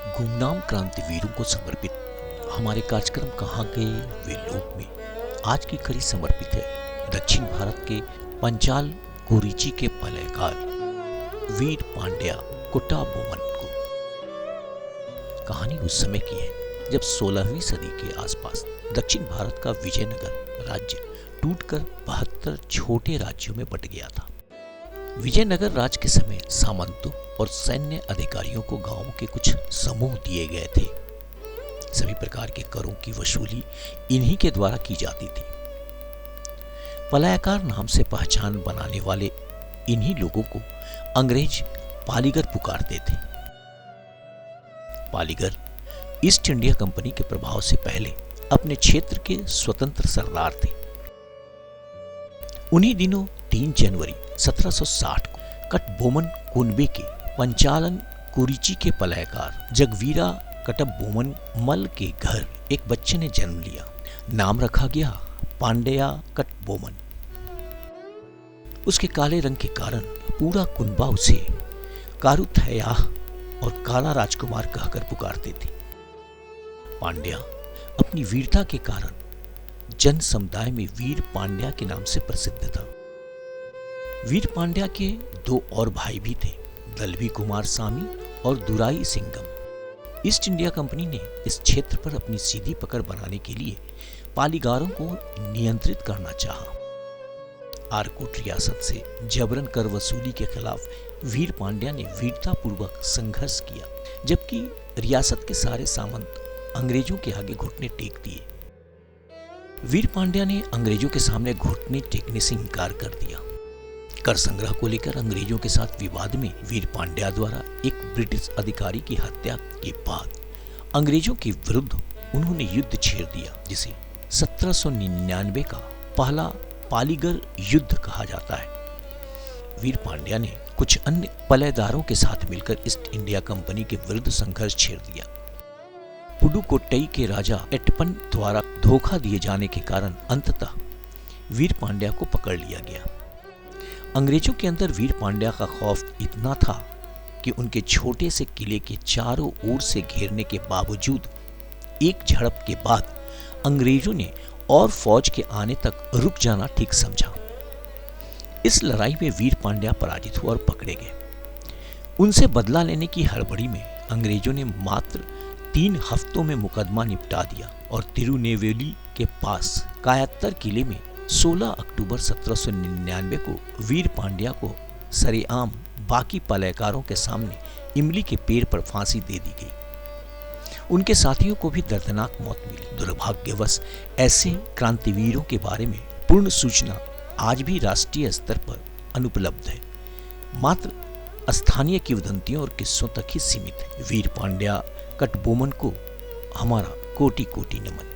गुमनाम क्रांतिवीरों को समर्पित हमारे कार्यक्रम कहाँ गए वे लोग में आज की कड़ी समर्पित है दक्षिण भारत के पंचाल कोरिची के पलयकार वीर पांड्या कुट्टाबोमन को। कहानी उस समय की है जब 16वीं सदी के आसपास दक्षिण भारत का विजयनगर राज्य टूटकर 72 छोटे राज्यों में बंट गया था। विजयनगर राज्य के समय सामंतों और सैन्य अधिकारियों को गांवों के कुछ समूह दिए गए थे। सभी प्रकार के करों की वसूली इन्हीं के द्वारा की जाती थी। पलायकार नाम से पहचान बनाने वाले इन्हीं लोगों को अंग्रेज पालीगर पुकारते थे। पालीगर ईस्ट इंडिया कंपनी के प्रभाव से पहले अपने क्षेत्र के स्वतंत्र सरदार थे। उन्हीं दिनों 3 जनवरी 1760 को कटबोमन कुनबे के पंचालन कोरिची के पलयकार जगवीरा कटबोमन मल के घर एक बच्चे ने जन्म लिया। नाम रखा गया पांड्या कटबोमन। उसके काले रंग के कारण पूरा कुनबा उसे कारुथयाह और काला राजकुमार कहकर पुकारते थे। पांड्या अपनी वीरता के कारण जन समुदाय में वीर पांड्या के नाम से प्रसिद्ध था। वीर पांड्या के 2 और भाई भी थे, दलवी कुमार सामी और दुराई सिंगम। ईस्ट इंडिया कंपनी ने इस क्षेत्र पर अपनी सीधी पकड़ बनाने के लिए पालीगारों को नियंत्रित करना चाहा। आरकोट रियासत से जबरन कर वसूली के खिलाफ वीर पांड्या ने वीरतापूर्वक संघर्ष किया, जबकि रियासत के सारे सामंत अंग्रेजों के आगे घुटने टेक दिए। वीर पांड्या ने अंग्रेजों के सामने घुटने टेकने से इनकार कर दिया। कर संग्रह को लेकर अंग्रेजों के साथ विवाद में वीर पांड्या द्वारा एक ब्रिटिश अधिकारी की हत्या के बाद अंग्रेजों के विरुद्ध उन्होंने युद्ध छेड़ दिया, जिसे 1799 का पहला पालीगर युद्ध कहा जाता है। वीर पांड्या ने कुछ अन्य पलयदारों के साथ मिलकर ईस्ट इंडिया कंपनी के विरुद्ध संघर्ष छेड़ दिया। पुडुकोट्टई के राजा एटपन द्वारा धोखा दिए जाने के कारण अंततः वीर पांड्या को पकड़ लिया गया। अंग्रेजों के अंदर वीर पांड्या का खौफ इतना था कि उनके छोटे से किले के चारों ओर से घेरने के बावजूद एक झड़प के बाद अंग्रेजों ने और फौज के आने तक रुक जाना ठीक समझा। इस लड़ाई में वीर पांड्या पराजित हुआ और पकड़े गए। उनसे बदला लेने की हड़बड़ी में अंग्रेजों ने मात्र 3 हफ्तों में मुकदमा निपटा दिया और तिरुनेवेली के पास कायत्तर किले में 16 अक्टूबर 1799 को वीर पांड्या को सरेआम बाकी पलयकारों के सामने इमली के पेड़ पर फांसी दे दी गई। उनके साथियों को भी दर्दनाक मौत मिली। दुर्भाग्यवश ऐसे क्रांतिवीरों के बारे में पूर्ण सूचना आज भी राष्ट्रीय स्तर पर अनुपलब्ध है, मात्र स्थानीय किंवदंतियों और किस्सों तक ही सीमित है। वीर पांड्या कटबोमन को हमारा कोटि कोटि नमन।